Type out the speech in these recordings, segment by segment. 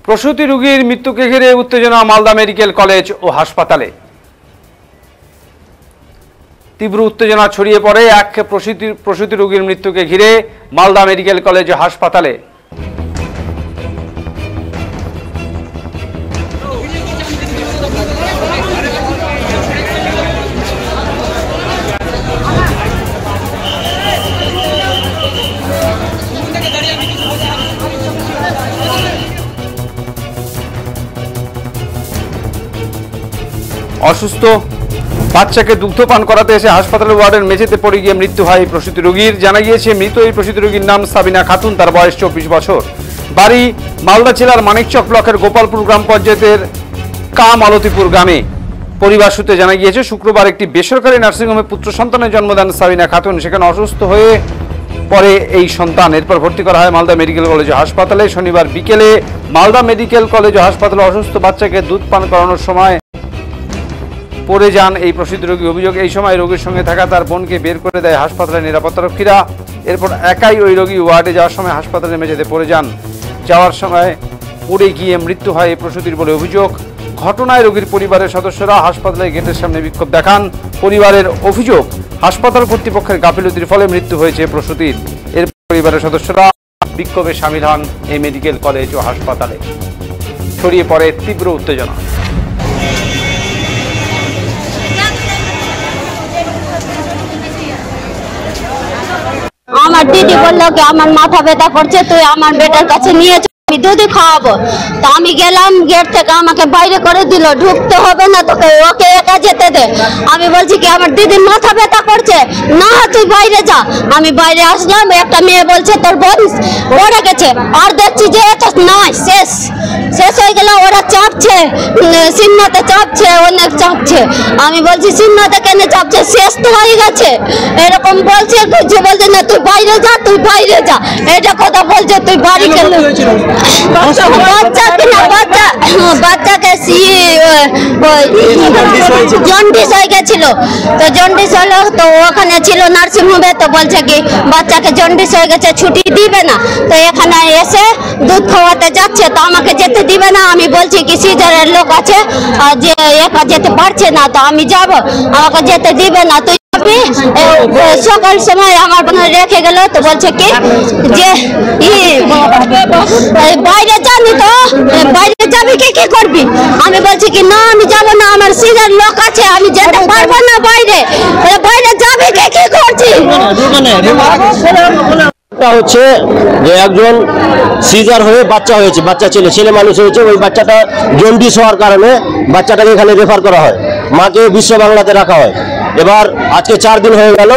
প্রসূতি রোগীর মৃত্যুকে ঘিরে উত্তেজনা মালদা মেডিকেল কলেজ ও হাসপাতালে। তীব্র উত্তেজনা ছড়িয়ে পড়ে এক প্রসূতি রোগীর মৃত্যুকে ঘিরে মালদা মেডিকেল কলেজ ও হাসপাতালে। অসুস্থ বাচ্চাকে দুগ্ধপান করাতে এসে হাসপাতালের ওয়ার্ডের মেঝেতে পড়ে গিয়ে মৃত্যু হয় প্রসূতি রোগীর। জানা গিয়েছে মৃত এই প্রসূতি রোগীর নাম সাবিনা খাতুন, তার বয়স 24 বছর। বাড়ি মালদা জেলার মানিকচক ব্লকের গোপালপুর গ্রাম পঞ্চায়েতের কামালতিপুর গ্রামে। পরিবার সূত্রে জানা গিয়েছে শুক্রবার একটি বেসরকারি নার্সিংহোমে পুত্র সন্তানের জন্ম দেন সাবিনা খাতুন। সেখানে অসুস্থ হয়ে পরে এই সন্তান, এরপর ভর্তি করা হয় মালদা মেডিকেল কলেজ ও হাসপাতালে। শনিবার বিকেলে মালদা মেডিকেল কলেজ ও হাসপাতালে অসুস্থ বাচ্চাকে দুধ পান করানোর সময় পড়ে যান এই প্রসূতি রোগী। অভিযোগ, এই সময় রোগীর সঙ্গে থাকা তার বোনকে বের করে দেয় হাসপাতালের নিরাপত্তারক্ষীরা। এরপর একাই ওই রোগী ওয়ার্ডে যাওয়ার সময় হাসপাতালে মেঝেতে পড়ে যান। যাওয়ার সময় পড়ে গিয়ে মৃত্যু হয় এই প্রসূতির বলে অভিযোগ। ঘটনায় রোগীর পরিবারের সদস্যরা হাসপাতালের গেটের সামনে বিক্ষোভ দেখান। পরিবারের অভিযোগ, হাসপাতাল কর্তৃপক্ষের গাফিলতির ফলে মৃত্যু হয়েছে প্রসূতির। এর পরিবারের সদস্যরা বিক্ষোভে সামিল হন এই মেডিকেল কলেজ ও হাসপাতালে। ছড়িয়ে পড়ে তীব্র উত্তেজনা। আমার দিদি বললো কি আমার মাথা ব্যথা করছে, তুই আমার বেটার কাছে নিয়ে আমি দুধ খাওয়াবো। তো আমি গেলাম, গেট থেকে আমাকে বাইরে করে দিল, ঢুকতে হবে না তোকে, ওকে একা যেতে দে। আমি বলছি কি আমার দিদির মাথা ব্যথা করছে, না তুই বাইরে যা। আমি বাইরে আসলাম, একটা মেয়ে বলছে তোর বোন পড়ে গেছে। আর দেখছি যে এটা নয়, শেষ হয়ে গেল। ওরা চাপছে, সিন্নাতে চাপছে, অনেক চাপছে। আমি বলছি সিন্নাতে কেন চাপছে, শেষ তো হয়ে গেছে। এরকম বলছে, যে বলছে না তুই বাইরে যা, তুই বাইরে যা, এটা কথা বলছে। তুই বাড়ি গেলে বাচ্চাকে জন্ডিস হয়ে গেছিল। তো জন্ডিস হলো, তো ওখানে ছিল নার্সিংহোমে। তো বলছে কি বাচ্চাকে জন্ডিস হয়ে গেছে, ছুটি দিবে না। তো এখানে এসে দুধ খাওয়াতে যাচ্ছে, তো আমাকে যেতে দিবে না। আমি বলছি কি সিজারের লোক আছে, যে একা যেতে পারছে না, তো আমি যাব, আমাকে যেতে দিবে না। তুই সকাল সময় আমার রেখে গেল। তো বলছে কি যে বাইরে যাবি, তো বাইরে যাবি কি করবি। আমি বলছি কি না আমি যাব না, আমার সিজার লোক আছে, আমি যেতে পারবো না বাইরে। বাইরে যাবি কি করছি। হচ্ছে যে একজন সিজার হয়ে বাচ্চা হয়েছে, বাচ্চা ছেলে মানুষ হয়েছে। ওই বাচ্চাটা জন্ডিস হওয়ার কারণে বাচ্চাটাকে এখানে রেফার করা হয়, মাকে বিশ্ব বাংলাতে রাখা হয়। এবার আজকে 4 দিন হয়ে গেল।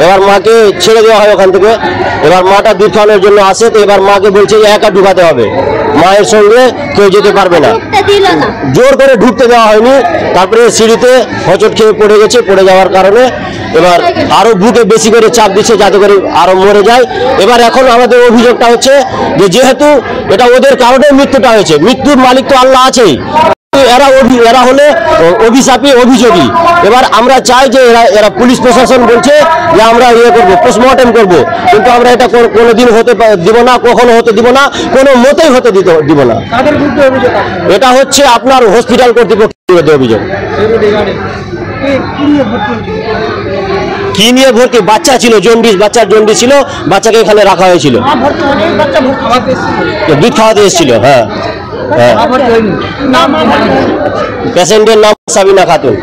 এবার মাকে ছেড়ে দেওয়া হয় ওখান থেকে। এবার মাটা দুধ খাওয়ানোর জন্য আসে, তো এবার মাকে বলছে যে একা ঢুকাতে হবে, মায়ের সঙ্গে কেউ যেতে পারবে না। জোর করে ঢুকতে দেওয়া হয়নি। তারপরে সিঁড়িতে হোঁচট খেয়ে পড়ে গেছে। পড়ে যাওয়ার কারণে এবার আরো বুকে বেশি করে চাপ দিচ্ছে, যাতে করে আরো মরে যায়। এবার এখন আমাদের অভিযোগটা হচ্ছে যে যেহেতু এটা ওদের কারণে মৃত্যুটা হয়েছে, মৃত্যুর মালিক তো আল্লাহ আছেই, এরা হলে অভিশাপী অভিযোগী। এবার আমরা চাই যে এরা পুলিশ প্রশাসন বলছে যে আমরা করবো, পোস্টমর্টেম করবো, কিন্তু আমরা এটা কোনোদিন হতে দিব না, কখনো হতে দিব না, কোনো মতেই হতে দিব না। এটা হচ্ছে আপনার হসপিটাল কর্তৃপক্ষের বিরুদ্ধে অভিযোগ। কি নিয়ে ভর্তি? বাচ্চা ছিল জন্ডিস, বাচ্চার জন্ডিস ছিল, বাচ্চাকে এখানে রাখা হয়েছিল, দুধ খাওয়াতে এসেছিল। হ্যাঁ, পেশেন্টের নাম সাবিনা খাতুন।